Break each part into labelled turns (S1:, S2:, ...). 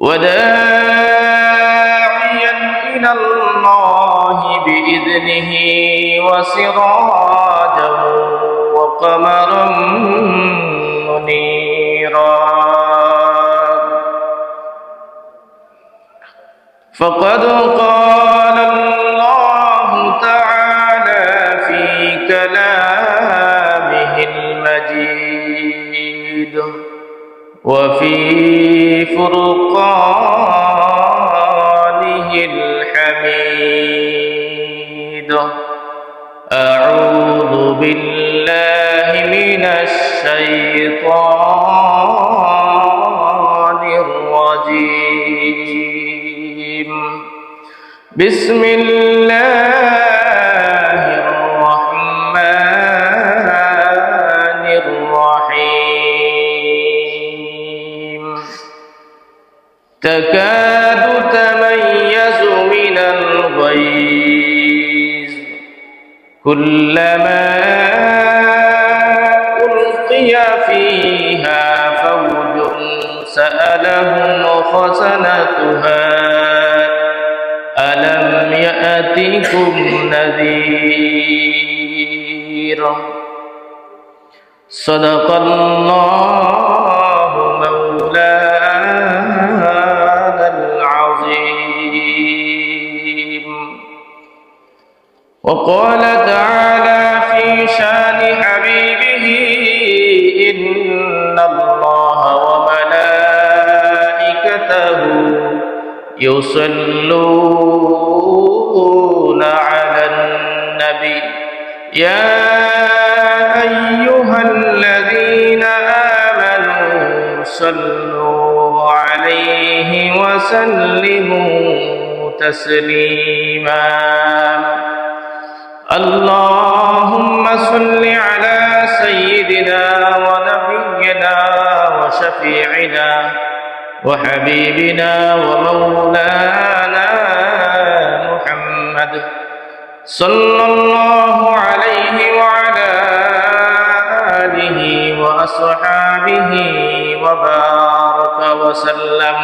S1: وداعيا إلى الله بإذنه وسراجا وقمرا منيرا فقد قال الله تعالى في كلامه المجيد وفي فرقانه الحميد أعوذ بالله من الشيطان الرجيم بسم الله الرحمن الرحيم تكاد تميز من الغيظ كلما ألقي فيها فوج سألهم خزنتها ألم يأتكم نذير صدق الله مولانا العظيم وقال تعالى في شان حبيبه إن الله وملائكته يصلون على النبي يا أيها الذين آمنوا صلوا عليه وسلموا تسليما اللهم صل على سيدنا ونبينا وشفيعنا وحبيبنا ومولانا محمد صلى الله عليه وعلى آله وأصحابه وبارك وسلم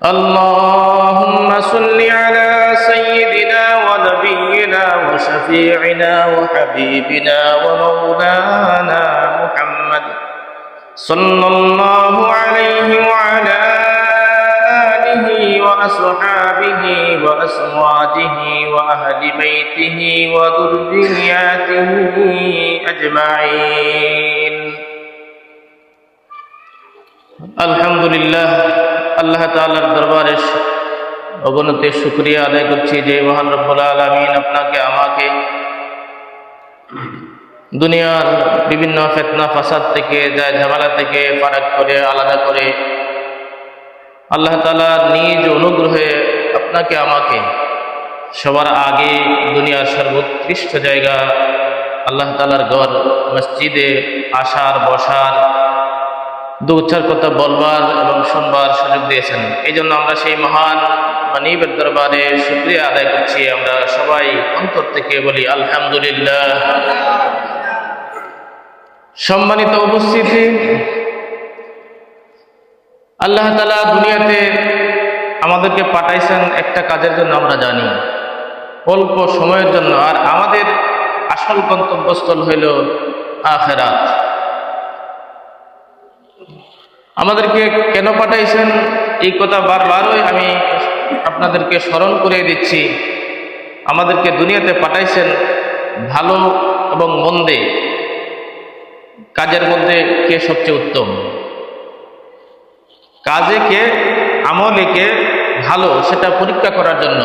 S1: اللهم صل على سيدنا ونبينا وشفيعنا وحبيبنا ومولانا محمد صلى الله عليه وعلى آله وأصحابه وأزواجه وأهل بيته وذرياته أجمعين الحمد لله আল্লাহ তাআলার দরবারে অগণিত শুকরিয়া আদায় করছি যে মহান রব্বুল আলামিন আপনাকে আমাকে দুনিয়ার বিভিন্ন ফিতনা ফাসাদ থেকে ঝামেলা থেকে ফারাক করে আলাদা করে আল্লাহ তাআলার নিজ অনুগ্রহে আপনাকে আমাকে সবার আগে দুনিয়ার সর্বোৎকৃষ্ট জায়গা আল্লাহ তাআলার ঘর মসজিদে আসার বসার দু চার কথা বলবার এবং শুনবার সুযোগ দিয়েছেন। এই জন্য আমরা সেই মহান মানিবের দরবারে শুকরিয়া আদায় করছি। আমরা সবাই অন্তর থেকে বলি আলহামদুলিল্লাহ। সম্মানিত উপস্থিতি, আল্লাহ তাআলা দুনিয়াতে আমাদেরকে পাঠাইছেন একটা কাজের জন্য, আমরা জানি অল্প সময়ের জন্য, আর আমাদের আসল গন্তব্যস্থল হইল আখিরাত। আমাদেরকে কেন পাঠাইছেন এই কথা বারবারই আমি আপনাদেরকে স্মরণ করে দিচ্ছি। আমাদেরকে দুনিয়াতে পাঠাইছেন ভালো এবং মন্দে কাজের মধ্যে কে সবচেয়ে উত্তম, কাজে কে আমলে কে ভালো সেটা পরীক্ষা করার জন্য।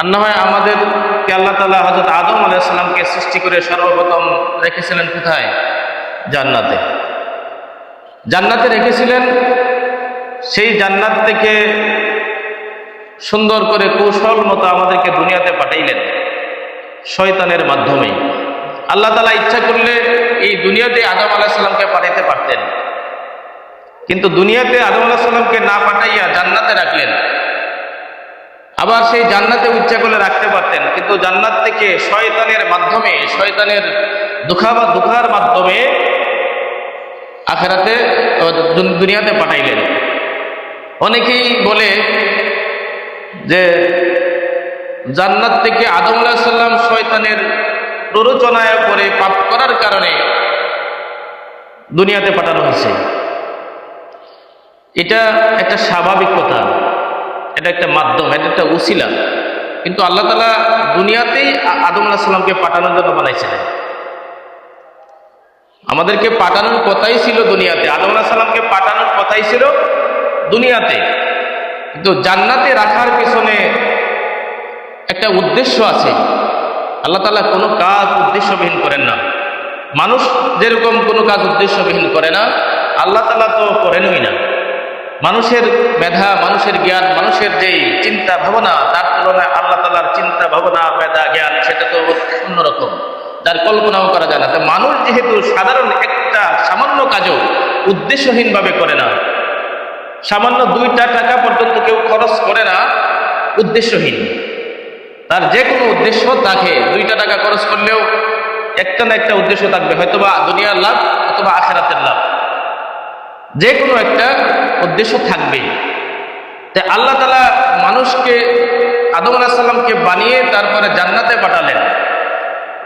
S1: আর না হয় আমাদেরকে আল্লাহ তাআলা হযরত আদম আলাইহিস সালামকে সৃষ্টি করে সর্বপ্রথম রেখেছিলেন কোথায়? জান্নাতে। জান্নাতে রেখেছিলেন। সেই জান্নাত থেকে সুন্দর করে কৌশল মতো আমাদেরকে দুনিয়াতে পাঠাইলেন শয়তানের মাধ্যমে। আল্লাহ তাআলা ইচ্ছা করলে এই দুনিয়াতে আদম আলাইহিস সালামকে পাঠাইতে পারতেন, কিন্তু দুনিয়াতে আদম আলাইহিস সালামকে না পাঠাইয়া জান্নাতে রাখলেন। আবার সেই জান্নাতে ইচ্ছা করলে রাখতে পারতেন, কিন্তু জান্নাত থেকে শয়তানের মাধ্যমে, শয়তানের দুখার মাধ্যমে আখিরাতে দুনিয়াতে পাঠাইলেন। অনেকেই বলে যে জান্নাত থেকে আদম আলাইহিস সালাম শয়তানের প্ররোচনায় পড়ে পাপ করার কারণে দুনিয়াতে পাঠানো হয়েছে। এটা একটা স্বাভাবিক কথা, এটা একটা মাধ্যম, এটা একটা উসিলা। কিন্তু আল্লাহ তাআলা দুনিয়াতেই আদম আলাইহিস সালামকে পাঠানোর জন্য বানাইছিলেন। আমাদেরকে পাঠানোর কথাই ছিল দুনিয়াতে, আদম আলাইহিস সালামকে পাঠানোর কথাই ছিল দুনিয়াতে। কিন্তু জান্নাতে রাখার পিছনে একটা উদ্দেশ্য আছে। আল্লাহ তাআলা কোনো কাজ উদ্দেশ্যবিহীন করেন না। মানুষ যেরকম কোনো কাজ উদ্দেশ্যবিহীন করে না, আল্লাহ তাআলা তো করেনই না। মানুষের মেধা, মানুষের জ্ঞান, মানুষের যেই চিন্তা ভাবনা, তার তুলনায় আল্লাহ তাআলার চিন্তা ভাবনা, মেধা, জ্ঞান সেটা তো অন্যরকম, যার কল্পনাও করা যায় না। তো মানুষ যেহেতু সাধারণ একটা সামান্য কাজও উদ্দেশ্যহীনভাবে করে না, সামান্য 2টা টাকা পর্যন্ত কেউ খরচ করে না উদ্দেশ্যহীন। তার যে কোনো উদ্দেশ্য থাকে, 2টা টাকা খরচ করলেও একটা না একটা উদ্দেশ্য থাকবে, হয়তোবা দুনিয়ার লাভ অথবা আখিরাতের লাভ, যে কোনো একটা উদ্দেশ্য থাকবে। তাই আল্লাহ তাআলা মানুষকে, আদম আলাইহিস সালামকে বানিয়ে তারপরে জান্নাতে পাঠালেন।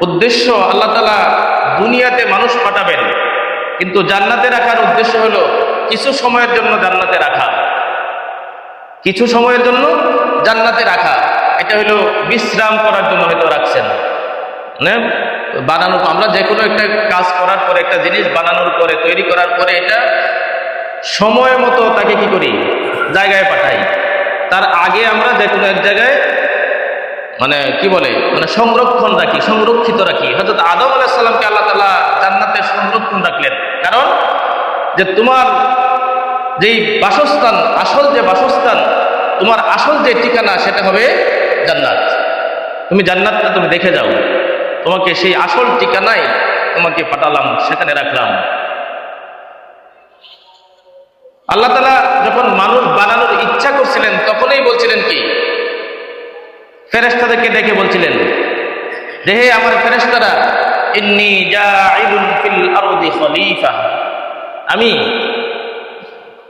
S1: উদ্দেশ্য আল্লাহ তাআলা দুনিয়াতে মানুষ পাঠাবেন, কিন্তু জান্নাতে রাখার উদ্দেশ্য হলো কিছু সময়ের জন্য জান্নাতে রাখা, কিছু সময়ের জন্য জান্নাতে রাখা। এটা হলো বিশ্রাম করার জন্য হয়তো রাখছেন। মানে বানানো, আমরা যে কোনো একটা কাজ করার পরে, একটা জিনিস বানানোর পরে, তৈরি করার পরে, এটা সময় মতো তাকে কি করি, জায়গায় পাঠাই। তার আগে আমরা যে কোনো এক জায়গায় মানে কি বলে, মানে সংরক্ষণ রাখি, সংরক্ষিত রাখি। হযরত আদম আলাইহিস সালামকে আল্লাহ তাআলা জান্নাতে সংরক্ষণ রাখলেন। কারণ যে তোমার যেই বাসস্থান, আসল যে বাসস্থান, তোমার আসল যে ঠিকানা, সেটা হবে জান্নাত। তুমি জান্নাতটা তুমি দেখে যাও, তোমাকে সেই আসল ঠিকানায় তোমাকে পাঠালাম, সেখানে রাখলাম। আল্লাহ তাআলা যখন মানুষ বানানোর ইচ্ছা করছিলেন, তখনই বলছিলেন কি, ফেরেশতাদেরকে ডেকে বলছিলেন যে হে আমার ফেরেশতারা, ইন্নী জাইলুন ফিল আরদি খলিফা, আমি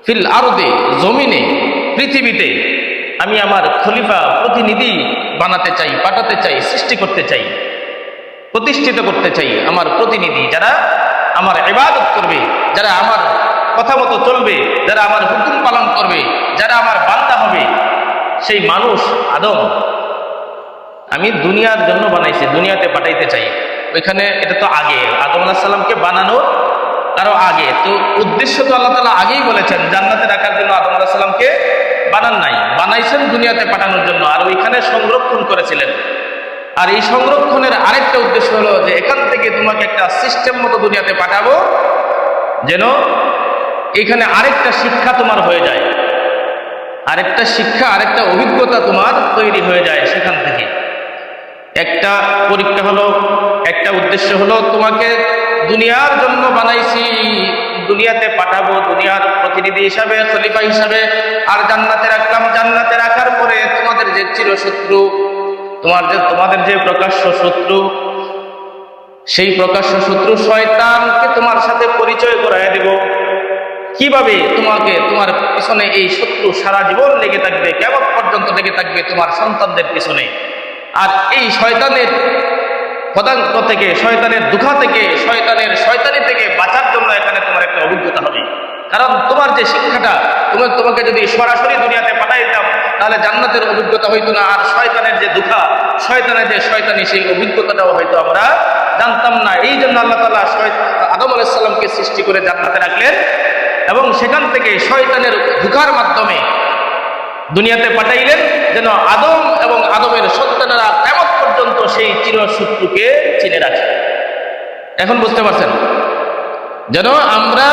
S1: ফিল আরদে, জমিনে, পৃথিবীতে আমি আমার খলিফা, প্রতিনিধি বানাতে চাই, পাঠাতে চাই, সৃষ্টি করতে চাই, প্রতিষ্ঠিত করতে চাই। আমার প্রতিনিধি, যারা আমার ইবাদত করবে, যারা আমার কথা মতো চলবে, যারা আমার হুকুম পালন করবে, যারা আমার বান্দা হবে, সেই মানুষ আদম আমি দুনিয়ার জন্য বানাইছি, দুনিয়াতে পাঠাইতে চাই। ওইখানে এটা তো আগে, আদম আলাইহিস সালামকে বানানো আরো আগে। তো উদ্দেশ্য তো আল্লাহ তাআলা আগেই বলেছেন, জান্নাতে রাখার জন্য আদম আলাইহিস সালামকে বানান নাই, বানাইছেন দুনিয়াতে পাঠানোর জন্য, আর ওইখানে সংরক্ষণ করেছিলেন। আর এই সংরক্ষণের আরেকটা উদ্দেশ্য হলো যে এখান থেকে তোমাকে একটা সিস্টেম মতো দুনিয়াতে পাঠাবো, যেন এখানে আরেকটা শিক্ষা তোমার হয়ে যায়, আরেকটা শিক্ষা, আরেকটা অভিজ্ঞতা তোমার তৈরি হয়ে যায়। সেখান থেকে একটা পরীক্ষা হলো, একটা উদ্দেশ্য হলো তোমাকে দুনিয়ার জন্য বানাইছি, দুনিয়াতে পাঠাবো দুনিয়ার প্রতিনিধি হিসাবে, খলিফা হিসাবে। আর জান্নাতে রাখলাম, জান্নাতে রাখার পরে তোমাদের যে চিরশত্রু, তোমাদের যে প্রকাশ্য শত্রু, সেই প্রকাশ্য শত্রু শয়তানকে তোমার সাথে পরিচয় করায় দেব। কিভাবে তোমাকে, তোমার পিছনে এই শত্রু সারা জীবন লেগে থাকবে, কিয়ামত পর্যন্ত লেগে থাকবে তোমার সন্তানদের পিছনে। আর এই শয়তানের পদাঙ্ক থেকে, শয়তানের দুঃখা থেকে, শয়তানি থেকে বাঁচার জন্য এখানে তোমার একটা অভিজ্ঞতা হবে। কারণ তোমার যে শিক্ষাটা, তোমাকে যদি সরাসরি দুনিয়াতে পাঠাই দিতাম, তাহলে জান্নাতের অভিজ্ঞতা হইতো না। আর শয়তানের যে দুঃখা, শয়তানের যে শয়তানি, সেই অভিজ্ঞতাটাও হয়তো আমরা জানতাম না। এই জন্য আল্লাহ তাআলা আদম আলাইহিস সালামকে সৃষ্টি করে জান্নাতে রাখলেন, এবং সেখান থেকে শয়তানের দুঃখার মাধ্যমে দুনিয়াতে পাঠাইলেন, যেন আদম এবং আদমের সন্তানেরা কিয়ামত পর্যন্ত সেই চিরশত্রুকে চিনে রাখে। এখন বুঝতে পারছেন? যেন আমরা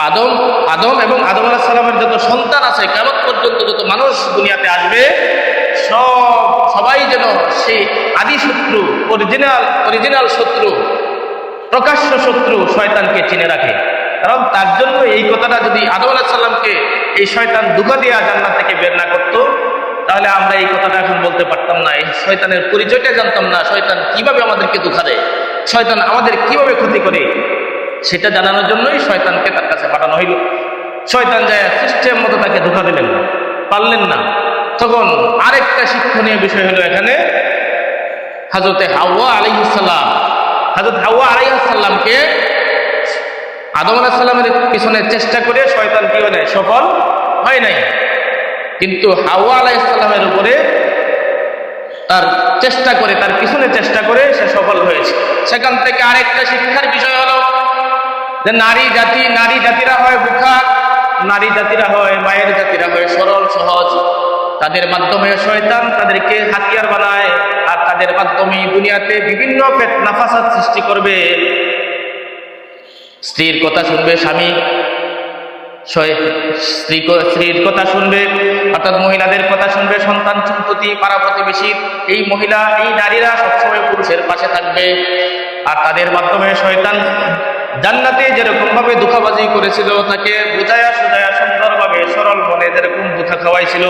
S1: আদম এবং আদম আলাইহিস সালামের যত সন্তান আছে, কিয়ামত পর্যন্ত যত মানুষ দুনিয়াতে আসবে, সবাই যেন সেই আদি শত্রু, অরিজিনাল শত্রু, প্রকাশ্য শত্রু শয়তানকে চিনে রাখে। কারণ তার জন্য এই কথাটা, যদি আদম আলাইহিস সালামকে এই শয়তান ধোঁকা দিয়ে জান্নাত থেকে বের না করতো, তাহলে আমরা এই কথাটা এখন বলতে পারতাম না, এই শয়তানের পরিচয়টা জানতাম না, শয়তান কিভাবে আমাদেরকে ধোঁকা দেয়, শয়তান আমাদের কিভাবে ক্ষতি করে, সেটা জানানোর জন্যই শয়তানকে তার কাছে পাঠানো হইল। শয়তান যায় সিস্টেম মতো তাকে ধোঁকা দিলেন না, পারলেন না। তখন আরেকটা শিক্ষণীয় বিষয় হলো এখানে হযরতে হাওয়া আলাইহিস সালাম, হযরত হাওয়া আলাইহিস সালামকে আদম আলাইহিস সালামের পিছনে চেষ্টা করে শয়তান কি হয় নাই, সফল হয় নাই। কিন্তু হাওয়া আলাইহিস সালামের উপরে তার চেষ্টা করে, তার পিছনে চেষ্টা করে সে সফল হয়েছে। সেখান থেকে আরেকটা শিক্ষার বিষয় হলো যে নারী জাতিরা হয় বোকা, নারী জাতিরা হয়, মায়ের জাতিরা হয় সরল সহজ। তাদের মাধ্যমে শয়তান তাদেরকে হাতিয়ার বানায়, আর তাদের মাধ্যমে দুনিয়াতে বিভিন্ন ফিতনা ফাসাদ সৃষ্টি করবে। স্ত্রীর কথা শুনবে স্বামী, স্ত্রীর কথা শুনবে, অর্থাৎ মহিলাদের কথা শুনবে সন্তান সন্ততি, পাড়া প্রতিবেশী। এই মহিলা, এই নারীরা সবসময় পুরুষের পাশে থাকবে, আর তাদের মাধ্যমে শয়তান জান্নাতে যেরকম ভাবে ধোঁকাবাজি করেছিল, তাকে বুঝায়া সুজায়া সুন্দরভাবে সরল মনে যেরকম ধোঁকা খাওয়াইছিল,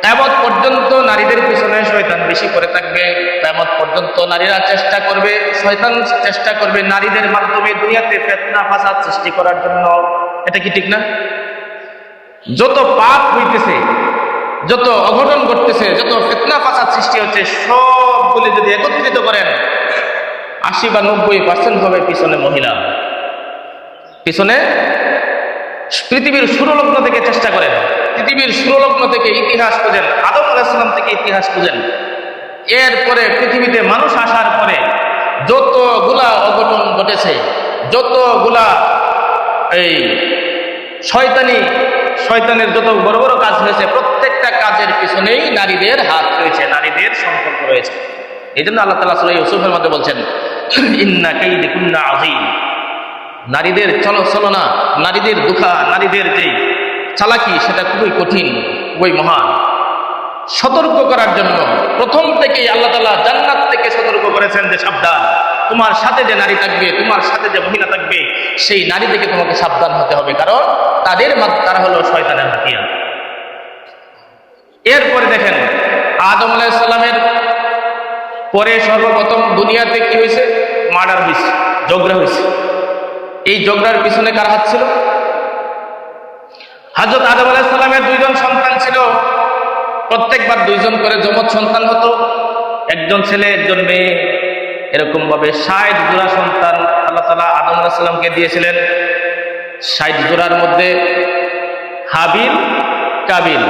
S1: কিয়ামত পর্যন্ত নারীদের পিছনে শয়তান বেশি করে থাকবে। কিয়ামত পর্যন্ত নারীরা চেষ্টা করবে, শয়তান চেষ্টা করবে নারীদের মাধ্যমে দুনিয়াতে ফিতনা ফাসাদ সৃষ্টি করার জন্য। এটা কি ঠিক না? যত পাপ হইতেছে, যত অঘটন ঘটতেছে, যত ফিতনা ফাসাদ সৃষ্টি হচ্ছে, সবগুলি যদি একত্রিত করেন 80 বা 90% হবে পিছনে মহিলা। পিছনে পৃথিবীর শুরুলগ্ন থেকে চেষ্টা করেন, পৃথিবীর শুরুলগ্ন থেকে ইতিহাস খুঁজেন, আদম আলাইহিস সালাম থেকে ইতিহাস খুঁজেন। এরপরে পৃথিবীতে মানুষ আসার পরে যতগুলা অঘটন ঘটেছে, যতগুলা এই শয়তানের যত বড় বড় কাজ হয়েছে, প্রত্যেকটা কাজের পিছনেই নারীদের হাত রয়েছে, নারীদের সম্পর্ক রয়েছে। এই জন্য আল্লাহ তাআলা সূরা ইউসুফের মধ্যে বলছেন, ইন্না কাইদাকুন্না আযীম। নারীদের চলনা, নারীদের দুঃখা, নারীদের যে চালাকি, সেটা খুবই কঠিন, খুবই মহান। সতর্ক করার জন্য প্রথম থেকেই আল্লাহ তাআলা জান্নাত থেকে সতর্ক করেছেন যে সাবধান, তোমার সাথে যে নারী থাকবে, তোমার সাথে যে মহিলা থাকবে, সেই নারী থেকে তোমাকে সাবধান হতে হবে, কারণ তারা হলো শয়তানের হাতিয়ার। এরপরে দেখেন আদম আলাইহিস সালামের পরে সর্বপ্রথম দুনিয়াতে কি হয়েছে? মার্ডার হয়েছে, ঝগড়া হয়েছে। এই ঝগড়ার পিছনে কার হাত ছিল? হযরত আদম আলাইহিস সালামের 2 জন সন্তান ছিল, প্রত্যেকবার 2 জন করে যমজ সন্তান হতো, একজন ছেলে একজন মেয়ে। এরকম ভাবে 60 জোড়া সন্তান আল্লাহ তাআলা আদম আলাইহিস সালামকে দিয়েছিলেন। 60 জোড়ার মধ্যে হাবিল কাবিল,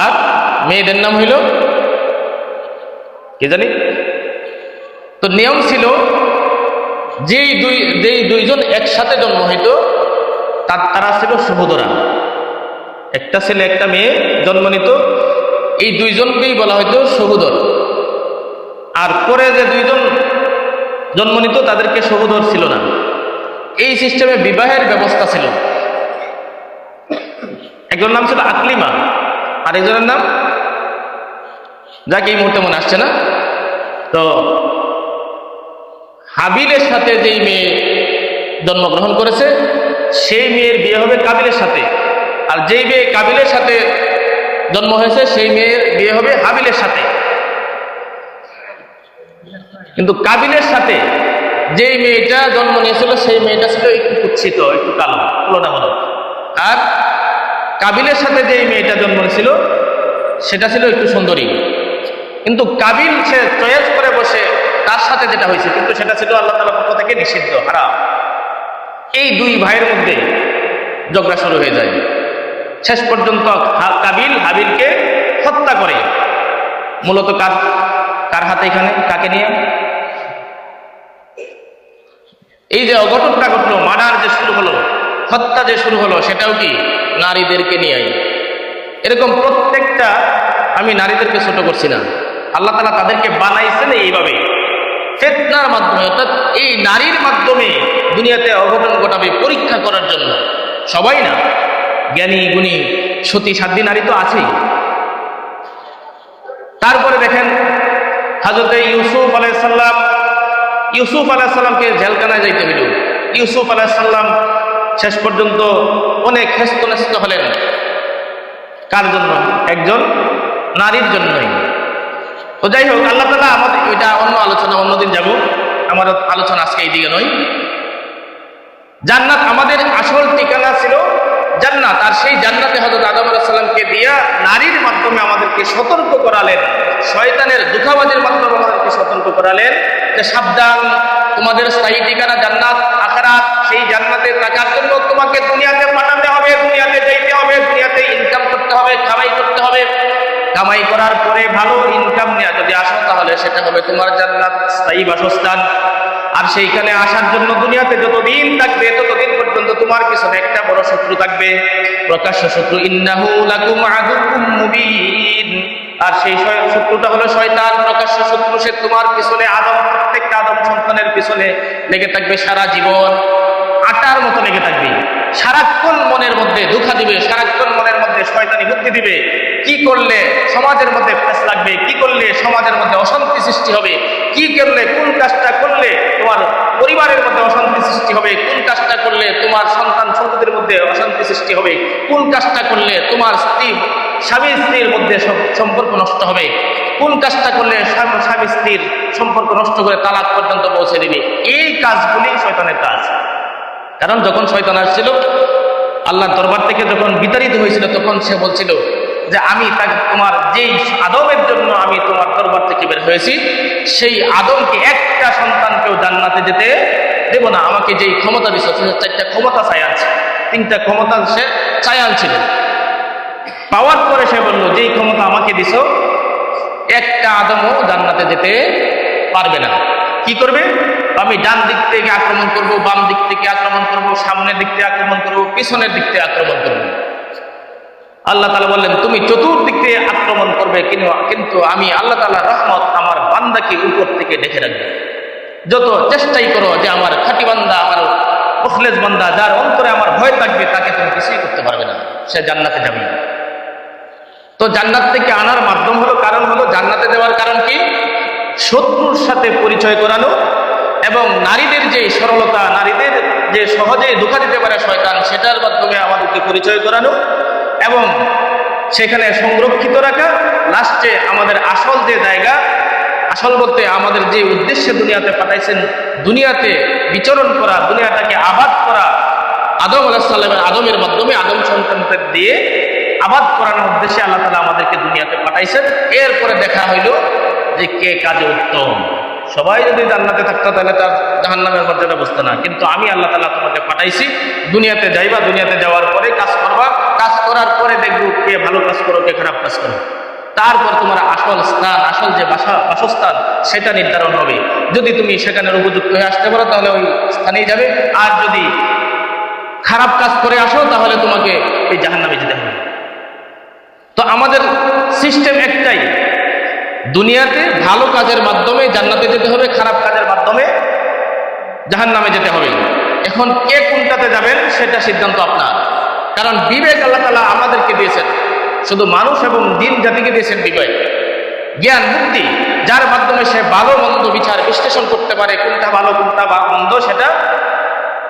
S1: আর মেয়েদের নাম হইল কি জানি। তো নিয়ম ছিল যেই দুইজন একসাথে জন্ম হইত তারা ছিল সহোদরা, একটা ছেলে একটা মেয়ে জন্ম নিত, এই 2 জনকেই বলা হইতো সহোদর। আর পরে যে 2 জন জন্ম নিত তাদেরকে সহোদর ছিল না। এই সিস্টেমে বিবাহের ব্যবস্থা ছিল। একজনের নাম ছিল আকলিমা, আর একজনের নাম যাকে এই মুহূর্তে মনে আসছে না। তো হাবিলের সাথে যেই মেয়ে জন্মগ্রহণ করেছে, সেই মেয়ের বিয়ে হবে কাবিলের সাথে, আর যেই মেয়ে কাবিলের সাথে জন্ম হয়েছে সেই মেয়ের বিয়ে হবে হাবিলের সাথে। কিন্তু কাবিলের সাথে যেই মেয়েটা জন্ম নিয়েছিল সেই মেয়েটা ছিল একটু কুৎসিত, একটু কালো তুলনামূলক, আর কাবিলের সাথে যেই মেয়েটা জন্ম নিয়েছিল সেটা ছিল একটু সুন্দরী। কিন্তু কাবিল সে চয়েস করে বসে তার সাথে যেটা হয়েছে, কিন্তু সেটা ছিল আল্লাহ তাআলার পক্ষ থেকে নিষিদ্ধ, হারাম। এই 2 ভাইয়ের মধ্যে ঝগড়া শুরু হয়ে যায়। শেষ পর্যন্ত কাবিল হাবিলকে হত্যা করে। মূলত কার হাতে? এখানে কাকে নিয়ে? এই যে অঘটনটা ঘটলো, মার্ডার যে শুরু হলো, হত্যা যে শুরু হলো, সেটাও কি নারীদেরকে নিয়ে। এরকম প্রত্যেকটা, আমি নারীদেরকে ছোট করছি না, আল্লাহ তাআলা তাদেরকে বানাইছেন এইভাবে ফিতনার মাধ্যমে, অর্থাৎ এই নারীর মাধ্যমে দুনিয়াতে অঘটন ঘটাবে পরীক্ষা করার জন্য। সবাই না, জ্ঞানী গুণী সতী সাধ্বী নারী তো আছেই। তারপরে দেখেন হযরত ইউসুফ আলাইহিস সালামকে জেলখানায় যাইতে হইল। ইউসুফ আলাইহিস সালাম শেষ পর্যন্ত অনেক হেস্তনেস্ত হলেন। কার জন্য? একজন নারীর জন্যই। তো যাই হোক, আল্লাহ তাআলা আমাদের, এটা অন্য আলোচনা, অন্যদিন যাব, আমার আলোচনা আজকে এই দিকে নয়। জান্নাত আমাদের আসল ঠিকানা ছিল জান্নাত, আর সেই জান্নাতে হযরত আদম আলাইহিস সালামকে দিয়া নারীর মাধ্যমে আমাদেরকে সতর্ক করালেন, শয়তানের ধোঁকাবাজির মাধ্যমে আমাদেরকে সতর্ক করালেন যে সাবধান, তোমাদের স্থায়ী ঠিকানা জান্নাত আখিরাত। সেই জান্নাতে থাকার জন্য তোমাকে দুনিয়াতে পাঠাতে হবে, দুনিয়াতে যাইতে হবে, দুনিয়াতে ইনকাম করতে হবে, কামাই করতে হবে। কামাই করার পরে ভালো ইনকাম নিয়ে যদি আসো তাহলে সেটা হবে তোমার জান্নাত, স্থায়ী বাসস্থান। আর সেইখানে আসার জন্য দুনিয়াতে যতদিন থাকবে ততদিন পর্যন্ত তোমার পিছনে একটা বড় শত্রু থাকবে, প্রকাশ্য শত্রু, ইন্নাহু লাকুম আদুউম মুবিন। আর সেই শত্রুটা হলো শয়তান, প্রকাশ্য শত্রু। সে তোমার পিছনে প্রত্যেকটা আদম সন্তানের পিছনে লেগে থাকবে সারা জীবন, আটার মতো লেগে থাকবে। সারাক্ষণ মনের মধ্যে ধোঁকা দিবে, সারাক্ষণ মনের মধ্যে শয়তানি বুদ্ধি দিবে। কি করলে সমাজের মধ্যে ফেস লাগবে, কি করলে সমাজের মধ্যে অশান্তি সৃষ্টি হবে, কি করলে, কোন কাজটা করলে তোমার পরিবারের মধ্যে অশান্তি সৃষ্টি হবে, কোন কাজটা করলে তোমার সন্তান সন্ততির মধ্যে অশান্তি সৃষ্টি হবে, কোন কাজটা করলে তোমার স্বামী স্ত্রীর মধ্যে সম্পর্ক নষ্ট হবে, কোন কাজটা করলে স্বামী স্ত্রীর সম্পর্ক নষ্ট করে তালাক পর্যন্ত পৌঁছে দিবে। এই কাজগুলি শয়তানের কাজ। কারণ যখন শয়তান আসছিল আল্লাহর দরবার থেকে, যখন বিতাড়িত হয়েছিল, তখন সে বলছিল যে আমি তাকে, তোমার যেই আদমের জন্য আমি তোমার দরবার থেকে বের হয়েছি, সেই আদমকে একটা সন্তানকেও জান্নাতে যেতে দেব না। আমাকে যেই ক্ষমতা দিচ্ছ, 4টা ক্ষমতা চাই আনছে, 3টা ক্ষমতা সে চাই আনছিল। পাওয়ার পরে সে বলল, যেই ক্ষমতা আমাকে দিছ, একটা আদমও জান্নাতে যেতে পারবে না। কি করবে? আমি ডান দিক থেকে আক্রমণ করব, বাম দিক থেকে আক্রমণ করব, সামনের দিক থেকে আক্রমণ করব, পিছনের দিক থেকে আক্রমণ করব। আল্লাহ তাআলা বললেন, তুমি চতুর্দিক থেকে আক্রমণ করবে, কিন্তু আমি আল্লাহ তাআলার রহমত আমার বান্দাকে উপর থেকে দেখে রাখবে। যত চেষ্টাই করো যে আমার খাঁটি বান্দা, আমার মুখলেস বান্দা, যার অন্তরে আমার ভয় থাকবে, তাকে তুমি কিছুই করতে পারবে না, সে জান্নাতে যাবে। তো জান্নাত থেকে আনার মাধ্যম হলো, কারণ হলো, জান্নাতে যাওয়ার কারণ কি? শত্রুর সাথে পরিচয় করানো, এবং নারীদের যে সরলতা, নারীদের যে সহজে ধোঁকা দিতে পারে শয়তান, সেটার মাধ্যমে আমাদেরকে পরিচয় করানো এবং সেখানে সংরক্ষিত রাখা। লাস্টে আমাদের আসল যে জায়গা, আসল বলতে আমাদের যে উদ্দেশ্যে দুনিয়াতে পাঠাইছেন, দুনিয়াতে বিচরণ করা, দুনিয়াটাকে আবাদ করা, আদম আলাইহিস সালামের আদমের মাধ্যমে আদম সন্তানদের দিয়ে আবাদ করানোর উদ্দেশ্যে আল্লাহ তাআলা আমাদেরকে দুনিয়াতে পাঠাইছেন। এরপরে দেখা হইল যে কে কাজে উত্তম। সবাই যদি জান্নাতে থাকতো তাহলে তার জাহান্নামের মর্যাদা বুঝতো না। কিন্তু আমি আল্লাহ তাআলা তোমাকে পাঠাইছি, দুনিয়াতে যাইবা, দুনিয়াতে যাওয়ার পরে কাজ করবা, কাজ করার পরে দেখবো কে ভালো কাজ করো, কে খারাপ কাজ করো। তারপর তোমার আসল স্থান, আসল যে বাসস্থান, সেটা নির্ধারণ হবে। যদি তুমি সেখানের উপযুক্ত হয়ে আসতে পারো তাহলে ওই স্থানেই যাবে, আর যদি খারাপ কাজ করে আসো তাহলে তোমাকে এই জাহান্নামে যেতে হবে। তো আমাদের সিস্টেম একটাই, দুনিয়াতে ভালো কাজের মাধ্যমে জান্নাতে যেতে হবে, খারাপ কাজের মাধ্যমে জাহান্নামে যেতে হবে। এখন কে কোনটাতে যাবেন সেটা সিদ্ধান্ত আপনার। কারণ বিবেক আল্লাহ তাআলা আমাদেরকে দিয়েছেন, শুধু মানুষ এবং জিন জাতিকে দিয়েছেন বিবেক, জ্ঞান, বুদ্ধি, যার মাধ্যমে সে ভালো মন্দ বিচার বিশ্লেষণ করতে পারে, কোনটা ভালো কোনটা মন্দ সেটা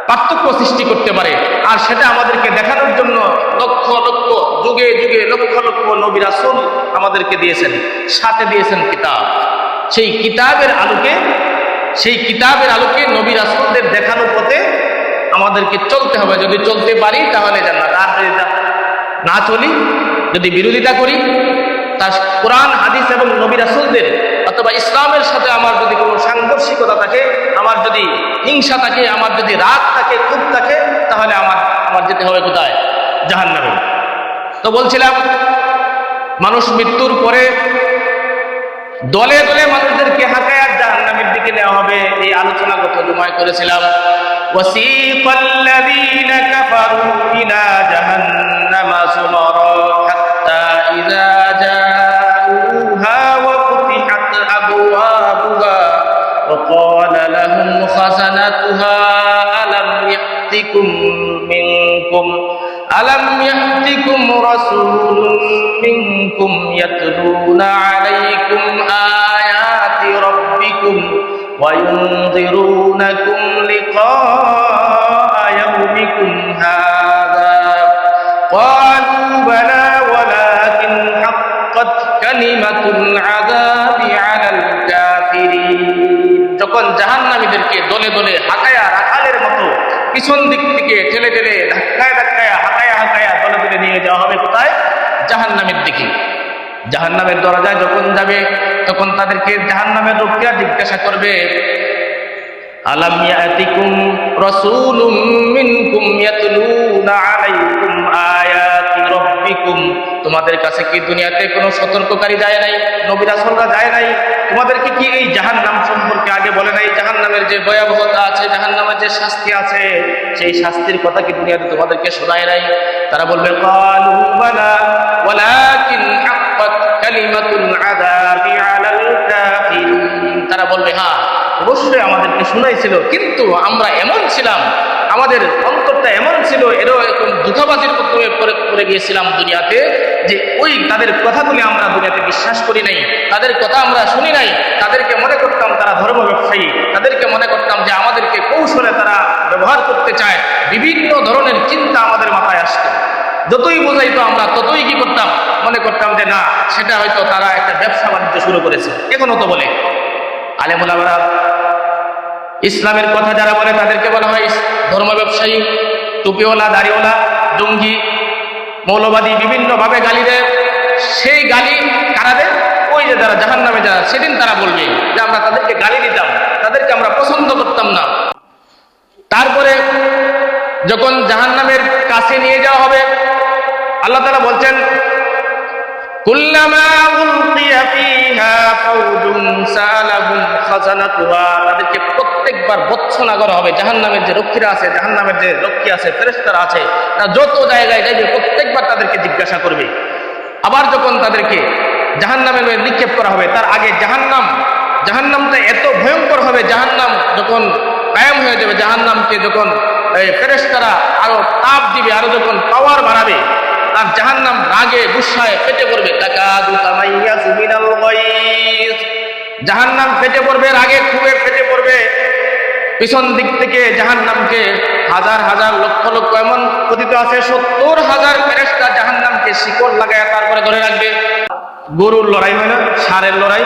S1: পার্থক্য সৃষ্টি করতে পারে। আর সেটা আমাদেরকে দেখানোর জন্য লক্ষ লক্ষ, যুগে যুগে লক্ষ লক্ষ নবী রাসূল আমাদেরকে দিয়েছেন, সাথে দিয়েছেন কিতাব। সেই কিতাবের আলোকে নবী রাসূলদের দেখানো পথে আমাদেরকে চলতে হবে। যদি চলতে পারি তাহলে জান্নাত, আর যদি না চলি, যদি বিরোধিতা করি, তার কোরআন হাদিস এবং নবী রাসূলদের অথবা ইসলামের সাথে আমার যদি কোনো সাংঘর্ষিকতা থাকে, আমার যদি হিংসা থাকে, আমার যদি রাগ থাকে, ক্ষোভ থাকে, তাহলে আমার যেতে হবে কোথায়? জাহান্নামে। তো বলছিলাম, মানুষ মৃত্যুর পরে দলে দলে মানুষদেরকে হাঁকায় জাহান্নামের দিকে নেওয়া হবে। এই আলোচনা গত জুমায় করেছিলাম। ওয়াসিকাল্লাযীনা কাফারু ইলা জাহান্নামা যুমারা হাত্তা ইযা জাউহা ওয়া ফুতিহাত আবওয়াবুহা ওয়া ক্বালা লাহুম খাযানাতুহা আলাম ইয়াতিকুম রাসূলুম মিনকুম ইয়াতলুনা আলাইকুম আয়াতি রাব্বিকুম ওয়া ইউনযিরুনাকুম লিকাআ ইয়াউমিকুম হাযা ক্বালু বালা ওয়ালাকিন হাক্কাত কালিমাতুল আযাবি আলাল কাফিরিন। যখন জাহান্নামীদেরকে দলে দলে হাঁকায়া রাখালের মতো পিছন দিক থেকে ঠেলে ঠেলে ধাক্কায় ধাক্কায় হাঁকায়া হাঁকায়া দলে দলে নিয়ে যাওয়া হবে কোথায়? জাহান্নামের দিকে। জাহান্নামের দরজায় যখন যাবে তখন তাদেরকে জাহান্নামের লোকেরা জিজ্ঞাসা করবে, আলাম ইয়াতিকুম রাসূলুম মিনকুম ইয়াতলুনা আলাইকুম আয়াতি রাব্বিকুম, তোমাদের কাছে কি দুনিয়াতে কোনো সতর্ককারী যায় নাই? নবী রাসূলরা যায় নাই? তোমাদেরকে কি এই জাহান্নাম সম্পর্কে আগে বলে নাই? জাহান্নামের যে ভয়াবহতা আছে, জাহান্নামের যে শাস্তি আছে, সেই শাস্তির কথা কি দুনিয়াতে তোমাদেরকে শোনায় নাই? তারা বলবে ক্বালু বালা ওয়ালাকিন হাক্কাত কালিমাতুল আযাবি আলাল কাফিরিন। তারা বলবে হ্যাঁ, অবশ্যই আমাদেরকে শুনাইছিল, কিন্তু আমরা এমন ছিলাম, আমাদের অন্তরটা এমন ছিল, এরকম দুঃখবাজির মাধ্যমে পড়ে গিয়েছিলাম দুনিয়াতে, যে ওই তাদের কথাগুলি আমরা দুনিয়াতে বিশ্বাস করি নাই, তাদের কথা আমরা শুনি নাই। তাদেরকে মনে করতাম তারা ধর্ম ব্যবসায়ী, তাদেরকে মনে করতাম যে আমাদেরকে কৌশলে তারা ব্যবহার করতে চায়। বিভিন্ন ধরনের চিন্তা আমাদের মাথায় আসতো। যতই বোঝাইতো আমরা ততই কি করতাম? মনে করতাম যে না, সেটা হয়তো তারা একটা ব্যবসা বাণিজ্য শুরু করেছে। এখনো তো বলে আলেম ওলামারা, ইসলামের কথা যারা বলে তাদেরকে বলা হয় ধর্ম ব্যবসায়ী, টুপিওয়ালা, দাড়িওয়ালা, জঙ্গি, মৌলবাদী, বিভিন্নভাবে গালি দেয়। সেই গালি কারা দেয়? ওই যে যারা জাহান্নামে যারা, সেদিন তারা বলবে যে আমরা তাদেরকে গালি দিতাম, তাদেরকে আমরা পছন্দ করতাম না। তারপরে যখন জাহান্নামের কাছে নিয়ে যাওয়া হবে, আল্লাহ তাআলা বলছেন কুল্লামা উলকিয়া ফিহা ফাওজুন সালাহুম খাজানাতুহা, তাদেরকে প্রত্যেকবার বর্ষনা করা হবে। জাহান্নামের যে রক্ষীরা আছে, জাহান্নামের যে রক্ষী আছে, ফেরেশতারা আছে, তারা যত জায়গায় যাবে প্রত্যেকবার তাদেরকে জিজ্ঞাসা করবে। আবার যখন তাদেরকে জাহান্নামের মধ্যে নিক্ষেপ করা হবে, তার আগে জাহান্নামটা এত ভয়ঙ্কর হবে, জাহান্নাম যখন কায়েম হয়ে যাবে, জাহান্নামকে যখন ফেরেশতারা আরো তাপ দিবে, আরো যখন পাওয়ার বাড়াবে, আর জাহান্নাম রাগে গুসায় ফেটে পড়বে। তাকাদু তামাইয়াজু মিনাল গায়জ, জাহান্নাম ফেটে পড়বে, রাগে খুবই ফেটে পড়বে। পিছন দিক থেকে জাহান্নামকে হাজার হাজার লক্ষ লক্ষ, এমন কথিত আছে 70,000 ফেরেশতা জাহান্নামকে শিকল লাগায় তারপরে ধরে রাখবে। গরুর লড়াই হয় না, ষাঁড়ের লড়াই,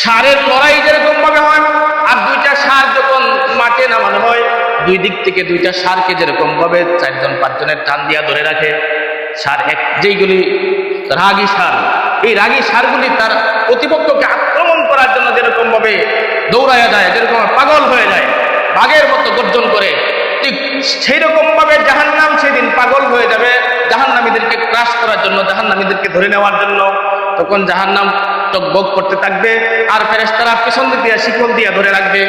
S1: ষাঁড়ের লড়াই যেরকম ভাবে হয়, আর দুইটা ষাঁড় যখন মাঠে নামানো হয়, দুই দিক থেকে দুইটা ষাঁড়কে যেরকম ভাবে 4-5 জনের টান দিয়া ধরে রাখে, ষাঁড় যেইগুলি রাগী ষাঁড়, এই রাগী ষাঁড়গুলি তার প্রতিপক্ষকে আক্রমণ করার জন্য যেরকম ভাবে দৌড়াইয়া যায়, যেরকম পাগল হয়ে যায়, বাঘের মতো গর্জন করে, ঠিক সেই রকম ভাবে জাহান্নাম সেদিন পাগল হয়ে যাবে জাহান্নামীদেরকে ক্রাশ করার জন্য, জাহান্নামীদেরকে ধরে নেওয়ার জন্য। তখন জাহান্নাম টকবক করতে থাকবে, আর ফেরেশতারা পিছন দিক দিয়ে শিকল দিয়ে ধরে রাখবে।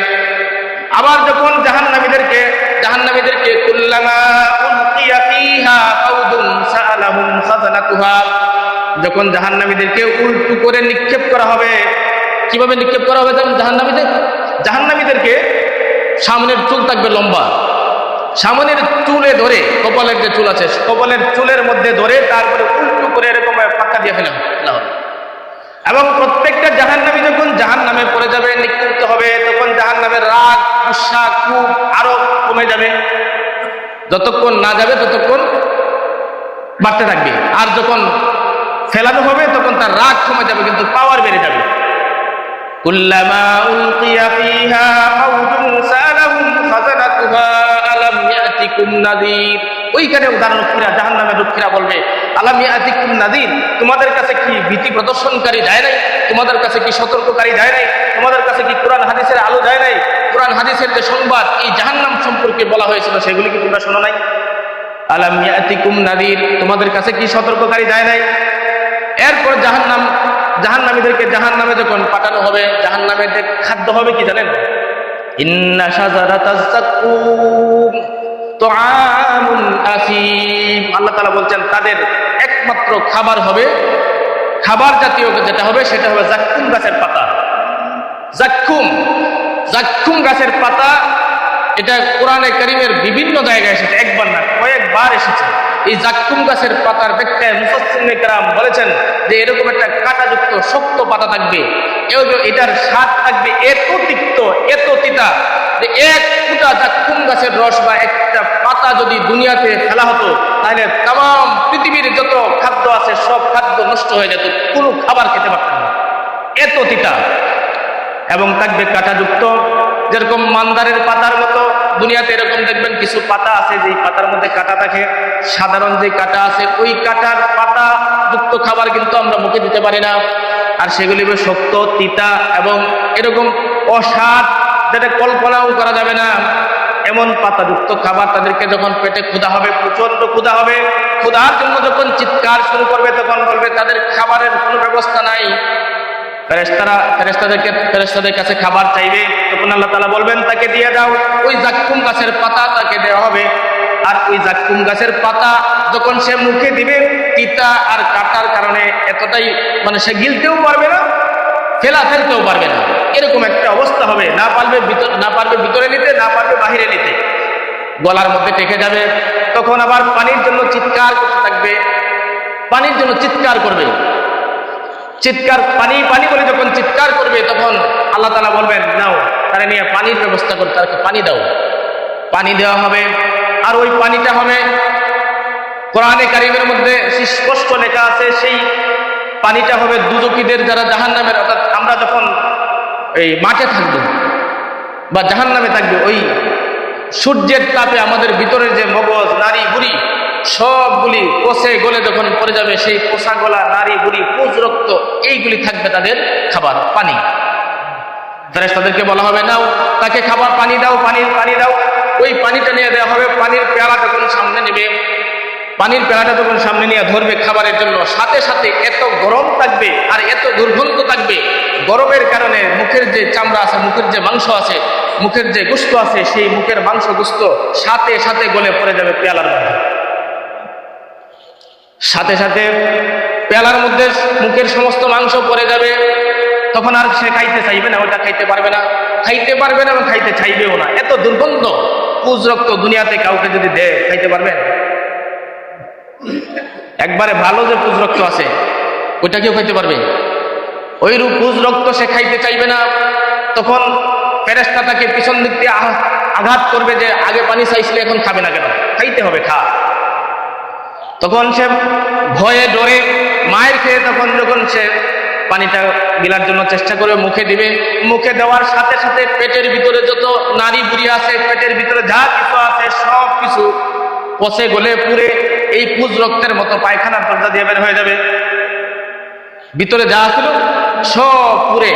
S1: আবার যখন জাহান্নামীদেরকে কুল্লামা উলকিয়া ফিহা ফাওজুন সালাহুম খাজানাতুহা, যখন জাহান্নামীদেরকে উল্টো করে নিক্ষেপ করা হবে। কিভাবে নিক্ষেপ করা হবে? জাহান্নামীদেরকে সামনের চুল থাকবে লম্বা, সামনের চুলে ধরে, কপালের যে চুল আছে, কপালের চুলের মধ্যে ধরে তারপরে উল্টো করে এরকম পাক্কা দিয়ে ফেলা হবে। এবং প্রত্যেকটা জাহান্নামী যখন জাহান্নামে পড়ে যাবে, নিক্ষিপ্ত হবে, তখন জাহান্নামের রাগ, গুসা, ক্ষোভ আরো কমে যাবে। যতক্ষণ না যাবে ততক্ষণ বাড়তে থাকবে, আর যখন ফেলানো হবে তখন তার রাগ কমে যাবে, কিন্তু পাওয়ার বেড়ে যাবে। কুল্লামা উলকিয়া ফিহা ফাওজুন সালাহুম খাজানাতুহা আলাম ইয়াতিকুম নাযীর, ওইখানে উদাহরণীরা জাহান্নামের রক্ষীরা বলবে আলাম ইয়াতিকুম নাযীর, তোমাদের কাছে কি ভীতি প্রদর্শনকারী যায় নাই? তোমাদের কাছে কি সতর্ককারী যায় নাই? তোমাদের কাছে কি কোরআন হাদিসের আলো যায় নাই? কোরআন হাদিসের যে সংবাদ এই জাহান্নাম সম্পর্কে বলা হয়েছিল সেগুলি কি তোমরা শোনো নাই? আলাম ইয়াতিকুম নাযীর, তোমাদের কাছে কি সতর্ককারী যায় নাই? এরপর জাহান্নামীদেরকে জাহান্নামে যখন পাঠানো হবে, জাহান্নামের যে খাদ্য হবে কি জানেন? ইন্না শাজারাতাজ যাক্কুম তুআমুন আসিম, আল্লাহ তাআলা বলছেন তাদের একমাত্র খাবার হবে, খাবার জাতীয় যেটা হবে সেটা হবে যাক্কুম গাছের পাতা। যাক্কুম গাছের পাতা, এটা কোরআনে কারীমের বিভিন্ন জায়গায় এসেছে, একবার না কয়েকবার এসেছে। এই যাক্কুম গাছের পাতার ব্যাখ্যায় মুফাসসিরিনে কেরাম বলেছেন যে এরকম একটা কাঁটাযুক্ত শক্ত পাতা থাকবে, এটার স্বাদ থাকবে এত তিক্ত, এত তিতা, যে এক ফুটা যাক্কুম গাছের রস বা একটা পাতা যদি দুনিয়াতে ফেলা হতো, তাহলে তাম পৃথিবীর যত খাদ্য আছে সব খাদ্য নষ্ট হয়ে যেত, কোনো খাবার খেতে পারতাম না, এত তিতা। এবং থাকবে কাঁটাযুক্ত, যেরকম মান্দারের পাতার মতো দুনিয়াতে এরকম দেখবেন কিছু পাতা আছে যে পাতার মধ্যে কাঁটা থাকে, সাধারণ যে কাঁটা আছে ওই কাঁটার পাতা যুক্ত খাবার কিন্তু আমরা মুখে দিতে পারি না, আর সেগুলি শক্ত, তিতা এবং এরকম অস্বাদ, যেটা কল্পনাও করা যাবে না। এমন পাতাযুক্ত খাবার তাদেরকে যখন পেটে ক্ষুধা হবে, প্রচন্ড ক্ষুধা হবে, ক্ষুধার জন্য যখন চিৎকার শুরু করবে তখন বলবে তাদের খাবারের কোনো ব্যবস্থা নাই। ফেরেশতাদের কাছে খাবার চাইবে, তখন আল্লাহ তাআলা বলবেন তাকে দিয়ে দাও। ওই জাক্কুম গাছের পাতা তাকে দেওয়া হবে, আর ওই জাক্কুম গাছের পাতা যখন সে মুখে দিবে তিতা আর কাটার কারণে এতটাই সে গিলতেও পারবে না, ফেলতেও পারবে না, এরকম একটা অবস্থা হবে। না পারবে ভিতরে নিতে, না পারবে বাহিরে নিতে, গলার মধ্যে টেকে যাবে। তখন আবার পানির জন্য চিৎকার করতে থাকবে, পানির জন্য চিৎকার করবে, পানি পানি বলে যখন চিৎকার করবে তখন আল্লাহ তাআলা বলবেন নাও তারা নিয়ে পানির ব্যবস্থা করতে, তাকে পানি দাও। পানি দেওয়া হবে, আর ওই পানিটা হবে কোরআনে কারীমের মধ্যে স্পষ্ট লেখা আছে, সেই পানিটা হবে দুজকিদের, যারা জাহান্নামের, অর্থাৎ আমরা যখন এই মাঠে থাকবো বা জাহান্নামে থাকবো, ওই সূর্যের তাপে আমাদের ভিতরে যে মগজ, নারী, বুড়ি সবগুলি পচে গলে যখন পড়ে যাবে, সেই পোষা গলা নারী, বুড়ি, পুজ, রক্ত এইগুলি থাকবে তাদের খাবার, পানি। ফেরেশতাদেরকে বলা হবে নাও তাকে খাবার পানি দাও, পানি দাও। ওই পানিটা নিয়ে দেওয়া হবে, পানির পেয়ালা যখন সামনে নেবে, পানির পেয়ালাটা যখন সামনে নিয়ে ধরবে খাবারের জন্য, সাথে সাথে এত গরম থাকবে আর এত দুর্গন্ধ থাকবে, গরমের কারণে মুখের যে চামড়া আছে, মুখের যে মাংস আছে, মুখের যে গোশত আছে, সেই মুখের মাংস গোশত সাথে সাথে গলে পড়ে যাবে পেয়ালার মধ্যে। সাথে সাথে পেয়ালার মধ্যে মুখের সমস্ত মাংস পড়ে যাবে, তখন আর সে খাইতে চাইবে না, ওটা খাইতে পারবে না এবং খাইতে চাইবেও না। এত দুর্গন্ধ, পুজ রক্ত দুনিয়াতে কাউকে যদি দেয় খাইতে পারবেন? একবারে ভালো যে পুজ রক্ত আছে ওইটা কেউ খাইতে পারবে? ওই রূপ পুজ রক্ত সে খাইতে চাইবে না। তখন ফেরেশতা তাকে পিছন দিক দিয়ে আঘাত করবে যে আগে পানি চাইছিলে এখন খাবে না কেন, খাইতে হবে, খা। তখন সে ভয়ে ডরে মায়ের খেয়ে তখন যখন সে পানিটা গিলার জন্য চেষ্টা করে মুখে দিবে, মুখে দেওয়ার সাথে সাথে পেটের ভিতরে যত নারী বুড়ি আছে, পেটের ভিতরে যা কিছু আছে সব কিছু পচে গলে পুড়ে এই পুজ রক্তের মতো পায়খানার দরজা দিয়ে বের হয়ে যাবে। ভিতরে যা ছিল সব পুড়ে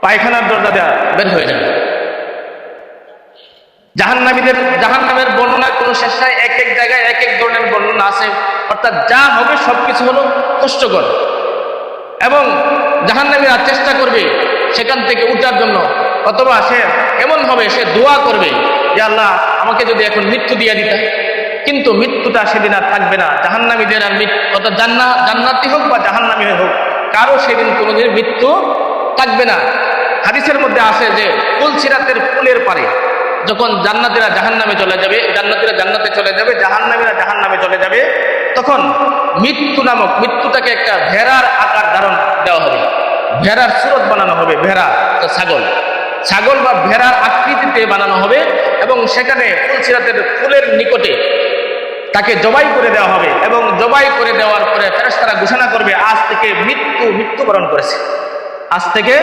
S1: পায়খানার দরজা দেওয়া বের হয়ে যাবে। জাহান্নামের বর্ণনা কোনো শেষ নাই, এক এক জায়গায় এক এক ধরনের বর্ণনা আছে। অর্থাৎ যা হবে সবকিছু হলো কষ্টকর, এবং জাহান্নামীরা চেষ্টা করবে সেখান থেকে উঠার জন্য, অথবা সে এমন হবে সে দোয়া করবে যে আল্লাহ আমাকে যদি এখন মৃত্যু দিয়ে দিতা, কিন্তু মৃত্যুটা সেদিন আর থাকবে না। জাহান্নামীদের আর অর্থাৎ জান্নাতি হোক বা জাহান্নামী হোক, কারো সেদিন কোনোদিন মৃত্যু থাকবে না। হাদিসের মধ্যে আছে যে পুলসিরাতের পুলের পারে যখন জান্নাতীরা জাহান্নামে চলে যাবে, জান্নাতীরা জান্নাতে চলে যাবে, জাহান্নামীরা জাহান্নামে চলে যাবে, তখন মৃত্যুটাকে একটা ভেড়ার আকার ধারণ দেওয়া হবে, ভেড়ার সুরত বানানো হবে, ভেড়া ছাগল বা ভেড়ার আকৃতিতে বানানো হবে, এবং সেখানে ফুলসিরাতের ফুলের নিকটে তাকে জবাই করে দেওয়া হবে, এবং জবাই করে দেওয়ার পরে ফেরেশতারা ঘোষণা করবে আজ থেকে মৃত্যুবরণ করেছে, আজ থেকে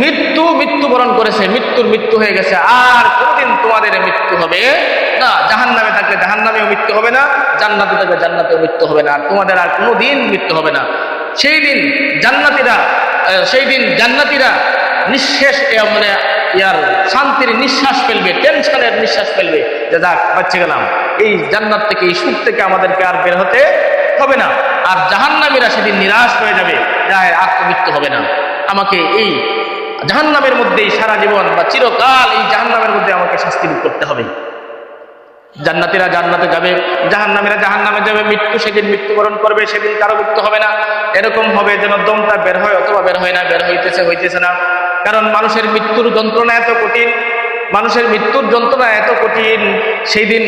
S1: মৃত্যুবরণ করেছে, মৃত্যু হয়ে গেছে, আর কোনদিন তোমাদের মৃত্যু হবে না। জাহান্নামে থাকলে জাহান্নামেও মৃত্যু হবে না, জান্নাতে থাকলে জান্নাতেও মৃত্যু হবে না, আর তোমাদের আর কোনোদিন মৃত্যু হবে না। সেই দিন জান্নাতীরা নিঃশেষ শান্তির নিঃশ্বাস ফেলবে, টেনশনের নিঃশ্বাস ফেলবে যে যাক বাঁচে গেলাম, এই জান্নাত থেকে, এই সুখ থেকে আমাদেরকে আর বের হতে হবে না। আর জাহান্নামীরা সেদিন নিরাশ হয়ে যাবে, আত্মমৃত্যু হবে না, আমাকে এই জাহান্নামের মধ্যেই সারা জীবন বা চিরকাল এই জাহান্নামের মধ্যে আমাকে শাস্তি ভোগ করতে হবে। জান্নাতীরা জান্নাতে যাবে, জাহান্নামীরা জাহান্নামে যাবে, সেদিন মৃত্যুবরণ করবে, সেদিন কারো মৃত্যু হবে না। এরকম হবে যেন দমটা বের হয় অথবা বের হয় না, বের হইতেছে না। কারণ মানুষের মৃত্যুর যন্ত্রণা এত কঠিন, সেই দিন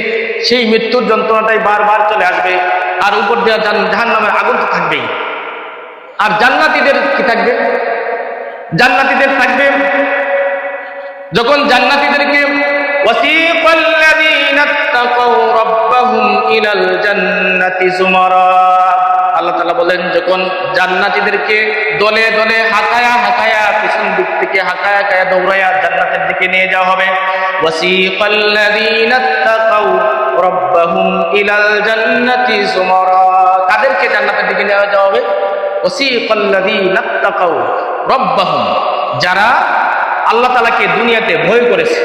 S1: সেই মৃত্যুর যন্ত্রণাটাই বারবার চলে আসবে, আর উপর দেওয়া জাহান্নামের আগুন তো থাকবেই। আর জান্নাতীদের কি থাকবে? জান্নাতীদের থাকবে যখন জান্নাতীদেরকে আল্লাহ তাআলা বলেন, যখন জান্নাতীদেরকে দলে দলে হাঁকায়া হাঁকায়া পিছন দিক থেকে হাঁকায়া হাঁকায়া দৌড়ায়া জান্নাতের দিকে নিয়ে যাওয়া হবে। ওয়াসিকাল্লাযীনা তাকাউ রাব্বাহুম ইলাল জান্নাতি যুমারা, কাদেরকে জান্নাতের দিকে নিয়ে যাওয়া হবে? ওয়াসিকাল্লাযীনা তাকাউ রাব্বাহুম, যারা আল্লাহ তাআলাকে দুনিয়াতে ভয় করেছে,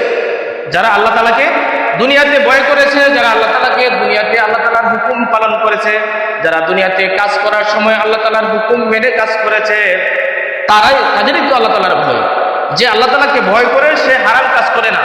S1: যারা আল্লাহ তাআলাকে দুনিয়াতে ভয় করেছে, যারা আল্লাহ তাআলাকে দুনিয়াতে আল্লাহ তাআলার হুকুম পালন করেছে, যারা দুনিয়াতে কাজ করার সময় আল্লাহ তাআলার হুকুম মেনে কাজ করেছে, তাদেরই তো আল্লাহ তাআলার ভয়। যে আল্লাহ তাআলাকে ভয় করে সে হারাম কাজ করে না।